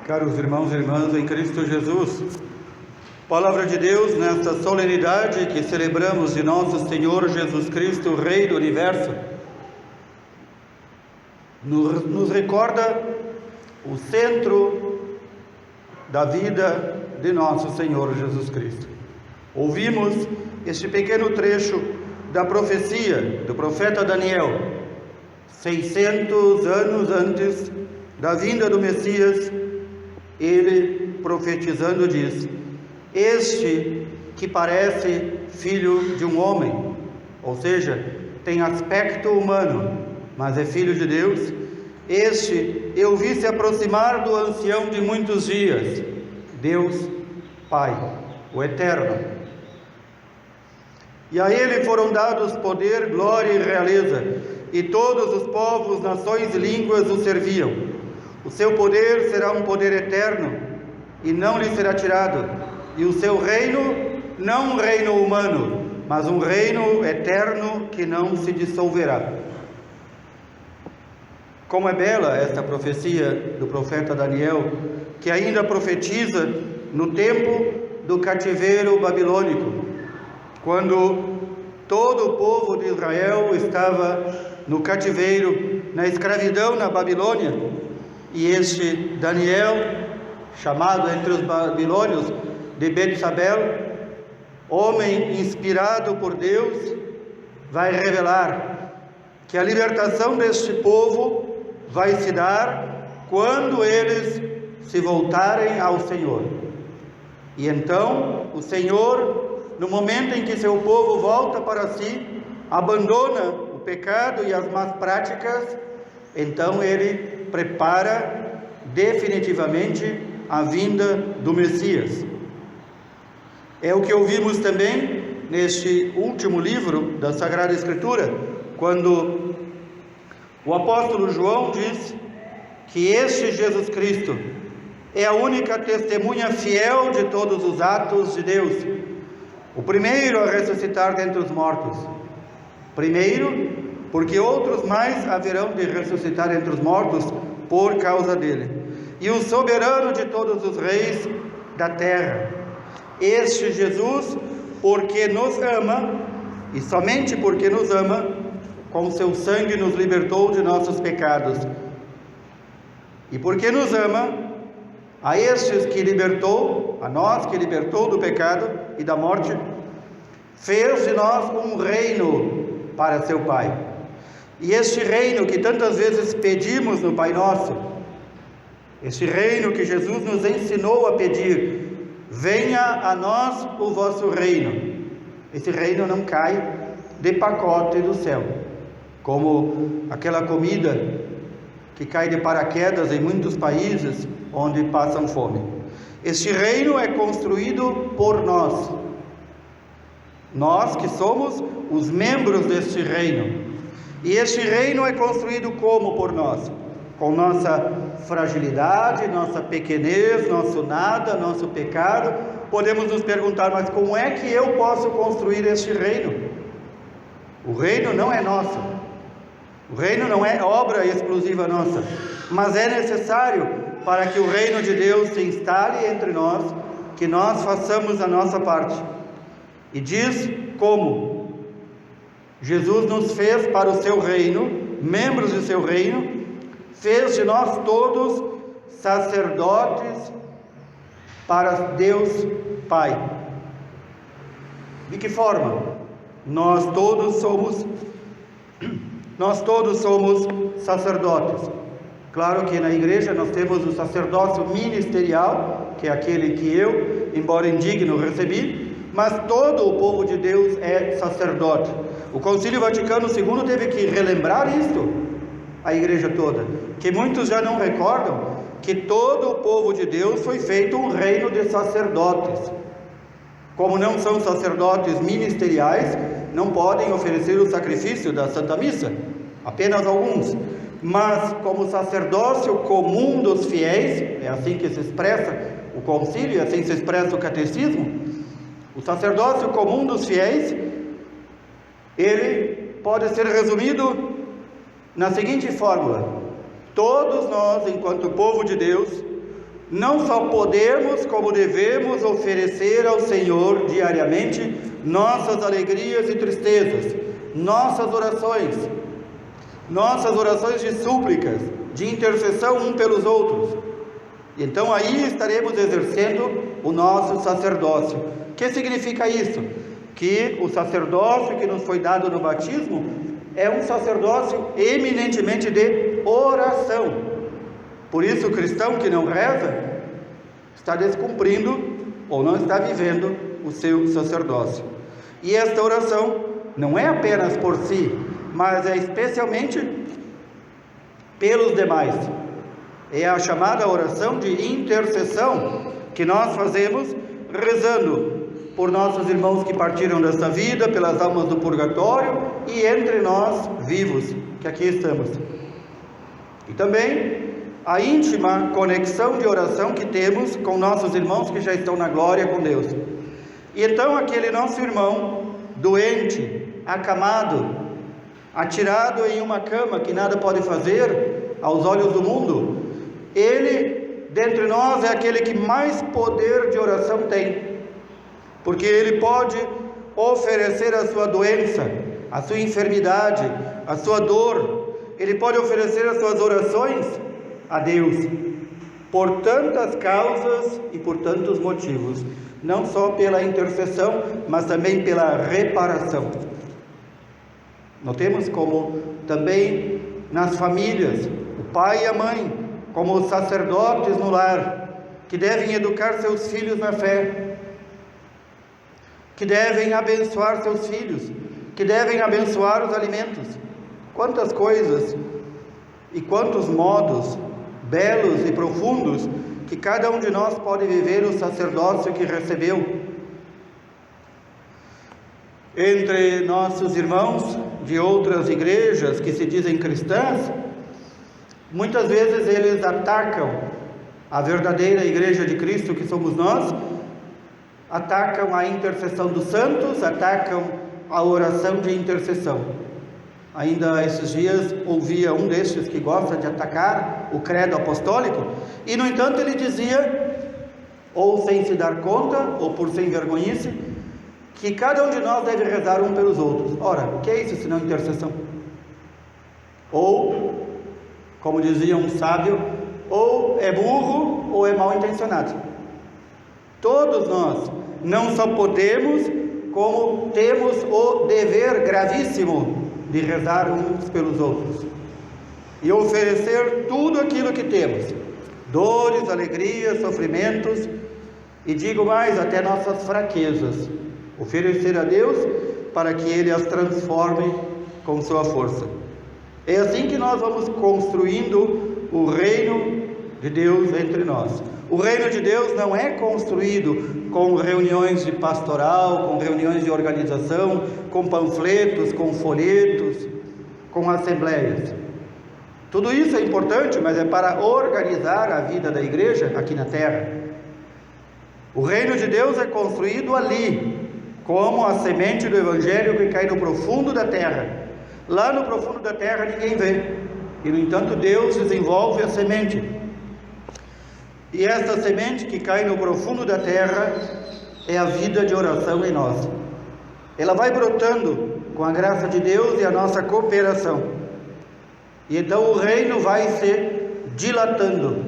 Caros irmãos e irmãs em Cristo Jesus, Palavra de Deus nesta solenidade que celebramos de nosso Senhor Jesus Cristo, Rei do Universo, nos recorda o centro da vida de nosso Senhor Jesus Cristo. Ouvimos este pequeno trecho da profecia do profeta Daniel, 600 anos antes da vinda do Messias. Ele, profetizando, diz: este que parece filho de um homem, ou seja, tem aspecto humano, mas é filho de Deus, este eu vi se aproximar do ancião de muitos dias, Deus Pai, o Eterno. E a ele foram dados poder, glória e realeza, e todos os povos, nações e línguas o serviam. O seu poder será um poder eterno, e não lhe será tirado, e o seu reino, não um reino humano, mas um reino eterno que não se dissolverá. Como é bela esta profecia do profeta Daniel, que ainda profetiza no tempo do cativeiro babilônico, quando todo o povo de Israel estava no cativeiro, na escravidão na Babilônia. E este Daniel, chamado entre os babilônios de Betsabé, homem inspirado por Deus, vai revelar que a libertação deste povo vai se dar quando eles se voltarem ao Senhor. E então o Senhor, no momento em que seu povo volta para si, abandona o pecado e as más práticas, então ele prepara definitivamente a vinda do Messias. É o que ouvimos também neste último livro da Sagrada Escritura, quando o apóstolo João diz que este Jesus Cristo é a única testemunha fiel de todos os atos de Deus, o primeiro a ressuscitar dentre os mortos. Primeiro, porque outros mais haverão de ressuscitar entre os mortos por causa dele. E o soberano de todos os reis da terra. Este Jesus, porque nos ama, e somente porque nos ama, com seu sangue nos libertou de nossos pecados. E porque nos ama, a estes que libertou, a nós que libertou do pecado e da morte, fez de nós um reino para seu Pai. E este reino que tantas vezes pedimos no Pai Nosso, este reino que Jesus nos ensinou a pedir: venha a nós o vosso reino. Esse reino não cai de pacote do céu, como aquela comida que cai de paraquedas em muitos países onde passam fome. Este reino é construído por nós, nós que somos os membros deste reino. E este reino é construído como por nós? Com nossa fragilidade, nossa pequenez, nosso nada, nosso pecado. Podemos nos perguntar: mas como é que eu posso construir este reino? O reino não é nosso, o reino não é obra exclusiva nossa, mas é necessário para que o reino de Deus se instale entre nós, que nós façamos a nossa parte. E diz como? Jesus nos fez para o seu reino, membros do seu reino, fez de nós todos sacerdotes para Deus Pai. De que forma? Nós todos somos sacerdotes. Claro que na igreja nós temos o sacerdócio ministerial, que é aquele que eu, embora indigno, recebi, mas todo o povo de Deus é sacerdote. O Concílio Vaticano II teve que relembrar isto, a igreja toda, que muitos já não recordam, que todo o povo de Deus foi feito um reino de sacerdotes. Como não são sacerdotes ministeriais, não podem oferecer o sacrifício da Santa Missa, apenas alguns. Mas como sacerdócio comum dos fiéis, é assim que se expressa o concílio, assim se expressa o catecismo, o sacerdócio comum dos fiéis, ele pode ser resumido na seguinte fórmula: todos nós, enquanto povo de Deus, não só podemos, como devemos oferecer ao Senhor diariamente nossas alegrias e tristezas, nossas orações de súplicas, de intercessão um pelos outros. Então aí estaremos exercendo o nosso sacerdócio. O que significa isso? Que o sacerdócio que nos foi dado no batismo é um sacerdócio eminentemente de oração. Por isso o cristão que não reza está descumprindo ou não está vivendo o seu sacerdócio. E esta oração não é apenas por si, mas é especialmente pelos demais. É a chamada oração de intercessão que nós fazemos rezando por nossos irmãos que partiram desta vida, pelas almas do purgatório e entre nós vivos, que aqui estamos. E também a íntima conexão de oração que temos com nossos irmãos que já estão na glória com Deus. E então aquele nosso irmão doente, acamado, atirado em uma cama que nada pode fazer aos olhos do mundo, ele, dentre nós, é aquele que mais poder de oração tem, porque ele pode oferecer a sua doença, a sua enfermidade, a sua dor, ele pode oferecer as suas orações a Deus, por tantas causas e por tantos motivos, não só pela intercessão, mas também pela reparação. Notemos como também nas famílias, o pai e a mãe, como os sacerdotes no lar, que devem educar seus filhos na fé, que devem abençoar seus filhos, que devem abençoar os alimentos. Quantas coisas e quantos modos belos e profundos que cada um de nós pode viver o sacerdócio que recebeu. Entre nossos irmãos de outras igrejas que se dizem cristãs, muitas vezes eles atacam a verdadeira igreja de Cristo que somos nós, atacam a intercessão dos santos, atacam a oração de intercessão. Ainda esses dias ouvia um destes que gosta de atacar o credo apostólico, e no entanto ele dizia, ou sem se dar conta, ou por sem vergonhice, que cada um de nós deve rezar um pelos outros. Ora, o que é isso senão intercessão? Ou, como dizia um sábio, ou é burro ou é mal intencionado. Todos nós não só podemos, como temos o dever gravíssimo de rezar uns pelos outros e oferecer tudo aquilo que temos, dores, alegrias, sofrimentos, e digo mais, até nossas fraquezas, oferecer a Deus para que Ele as transforme com sua força. É assim que nós vamos construindo o reino de Deus entre nós. O reino de Deus não é construído com reuniões de pastoral, com reuniões de organização, com panfletos, com folhetos, com assembleias. Tudo isso é importante, mas é para organizar a vida da igreja aqui na terra. O reino de Deus é construído ali, como a semente do Evangelho que cai no profundo da terra. Lá no profundo da terra ninguém vê, e no entanto Deus desenvolve a semente. E esta semente que cai no profundo da terra é a vida de oração em nós. Ela vai brotando com a graça de Deus e a nossa cooperação. E então o reino vai se dilatando.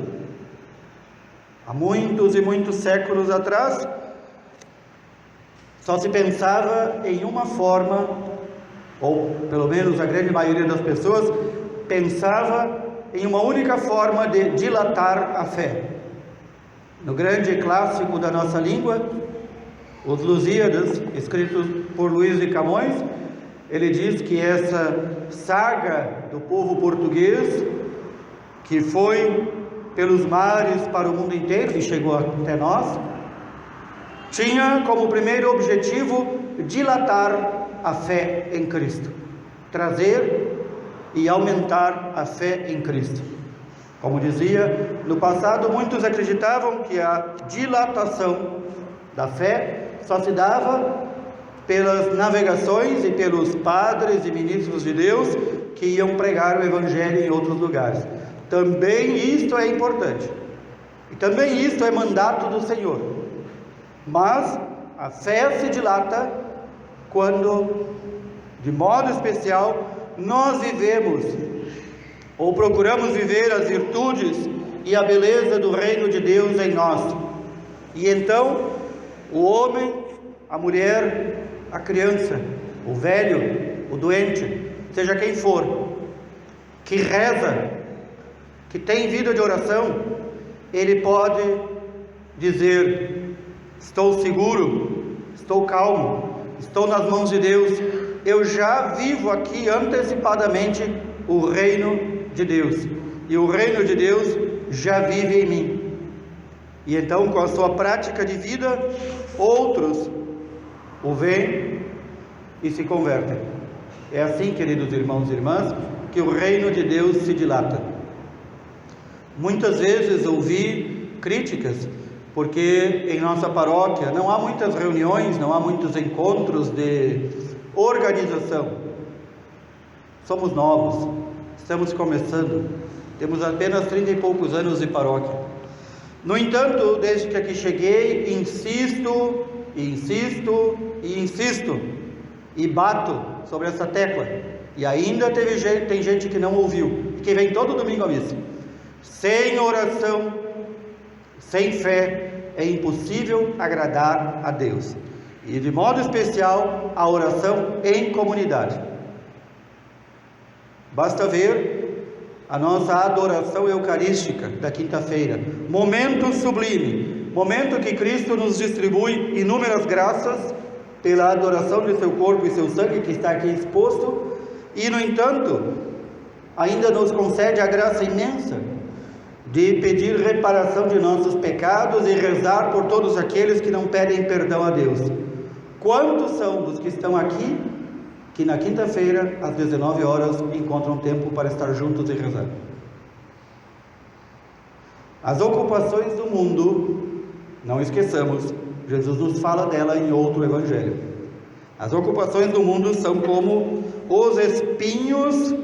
Há muitos e muitos séculos atrás, só se pensava em uma forma, ou pelo menos a grande maioria das pessoas pensava em uma única forma de dilatar a fé. No grande clássico da nossa língua, Os Lusíadas, escrito por Luís de Camões, ele diz que essa saga do povo português, que foi pelos mares para o mundo inteiro e chegou até nós, tinha como primeiro objetivo dilatar a fé em Cristo, trazer e aumentar a fé em Cristo. Como dizia, no passado muitos acreditavam que a dilatação da fé só se dava pelas navegações e pelos padres e ministros de Deus que iam pregar o Evangelho em outros lugares. Também isto é importante. E E também isto é mandato do Senhor. Mas a fé se dilata quando, de modo especial, nós vivemos ou procuramos viver as virtudes e a beleza do reino de Deus em nós. E então, o homem, a mulher, a criança, o velho, o doente, seja quem for, que reza, que tem vida de oração, ele pode dizer: estou seguro, estou calmo, estou nas mãos de Deus, eu já vivo aqui antecipadamente o reino de Deus, e o reino de Deus já vive em mim. E então, com a sua prática de vida, outros o veem e se convertem. É assim, queridos irmãos e irmãs, que o reino de Deus se dilata. Muitas vezes ouvi críticas, porque em nossa paróquia não há muitas reuniões, não há muitos encontros de organização. Somos novos, estamos começando, temos apenas 30 e poucos anos de paróquia. No entanto, desde que aqui cheguei, insisto e bato sobre essa tecla. E ainda tem gente que não ouviu, que vem todo domingo à missa. Sem oração, sem fé, é impossível agradar a Deus. E de modo especial, a oração em comunidade. Basta ver a nossa adoração eucarística da quinta-feira, momento sublime, momento que Cristo nos distribui inúmeras graças pela adoração de seu corpo e seu sangue que está aqui exposto, e no entanto, ainda nos concede a graça imensa de pedir reparação de nossos pecados e rezar por todos aqueles que não pedem perdão a Deus. Quantos são dos que estão aqui que na quinta-feira, às 19 horas, encontram tempo para estar juntos e rezar? As ocupações do mundo, não esqueçamos, Jesus nos fala dela em outro evangelho. As ocupações do mundo são como os espinhos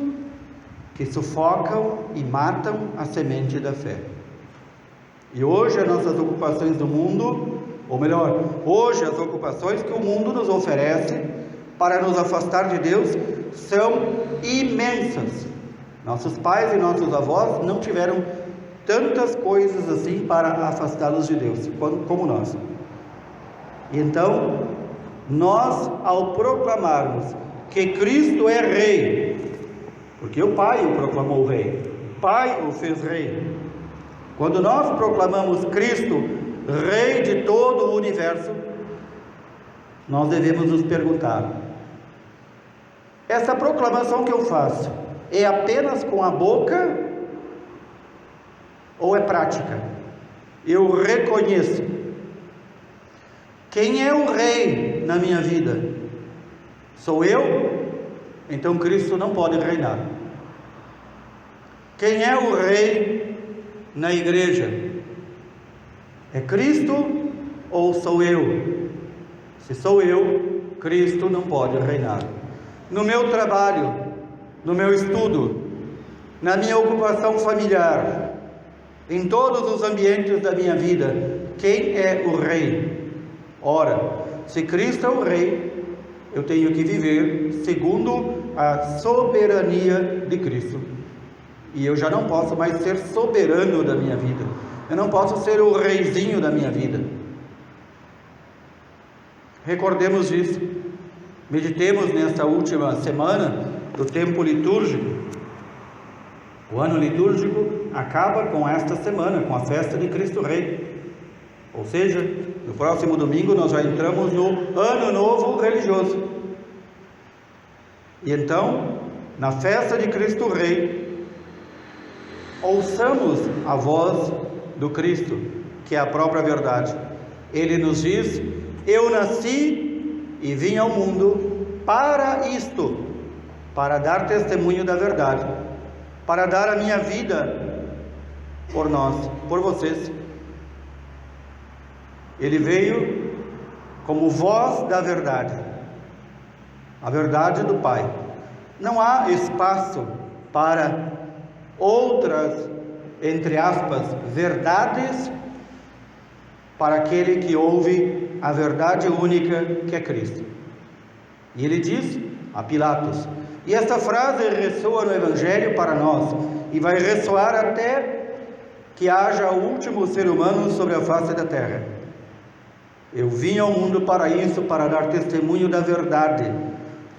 que sufocam e matam a semente da fé. E hoje as nossas ocupações do mundo, ou melhor, hoje as ocupações que o mundo nos oferece para nos afastar de Deus são imensas. Nossos pais e nossos avós não tiveram tantas coisas assim para afastá-los de Deus como nós. E então, nós, ao proclamarmos que Cristo é Rei, porque o Pai o proclamou Rei, o Pai o fez Rei. Quando nós proclamamos Cristo Rei de todo o universo, nós devemos nos perguntar: essa proclamação que eu faço é apenas com a boca ou é prática? Eu reconheço quem é o Rei na minha vida? Sou eu? Então Cristo não pode reinar. Quem é o Rei na igreja? É Cristo ou sou eu? Se sou eu, Cristo não pode reinar. No meu trabalho, no meu estudo, na minha ocupação familiar, em todos os ambientes da minha vida, quem é o Rei? Ora, se Cristo é o Rei, eu tenho que viver segundo a soberania de Cristo. E eu já não posso mais ser soberano da minha vida. Eu não posso ser o reizinho da minha vida. Recordemos disso. Meditemos nesta última semana do tempo litúrgico. O ano litúrgico acaba com esta semana, com a festa de Cristo Rei. Ou seja, no próximo domingo nós já entramos no Ano Novo Religioso. E então, na festa de Cristo Rei, ouçamos a voz do Cristo, que é a própria verdade. Ele nos diz: eu nasci e vim ao mundo para isto, para dar testemunho da verdade, para dar a minha vida por nós, por vocês. Ele veio como voz da verdade, a verdade do Pai. Não há espaço para outras, entre aspas, verdades para aquele que ouve a verdade única que é Cristo. E ele diz a Pilatos, e esta frase ressoa no Evangelho para nós, e vai ressoar até que haja o último ser humano sobre a face da terra. Eu vim ao mundo para isso, para dar testemunho da verdade.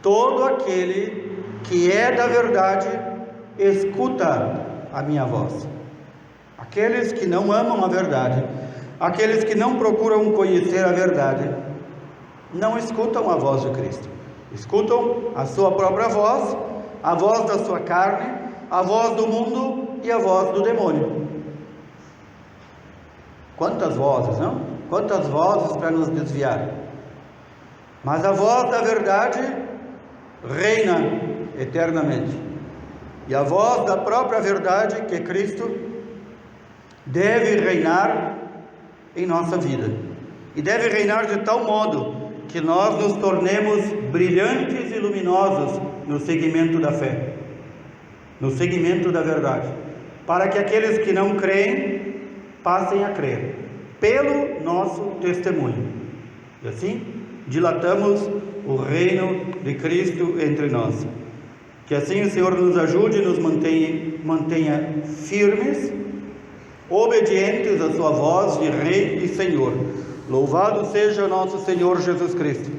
Todo aquele que é da verdade, escuta a minha voz. Aqueles que não amam a verdade, aqueles que não procuram conhecer a verdade, não escutam a voz de Cristo. Escutam a sua própria voz, a voz da sua carne, a voz do mundo e a voz do demônio. Quantas vozes, não? Quantas vozes para nos desviar. Mas a voz da verdade reina eternamente. E a voz da própria verdade, que é Cristo, deve reinar em nossa vida. E deve reinar de tal modo que nós nos tornemos brilhantes e luminosos no seguimento da fé, no seguimento da verdade, para que aqueles que não creem passem a crer, pelo nosso testemunho. E assim, dilatamos o reino de Cristo entre nós. Que assim o Senhor nos ajude e nos mantenha firmes, obedientes à sua voz de Rei e Senhor. Louvado seja nosso Senhor Jesus Cristo.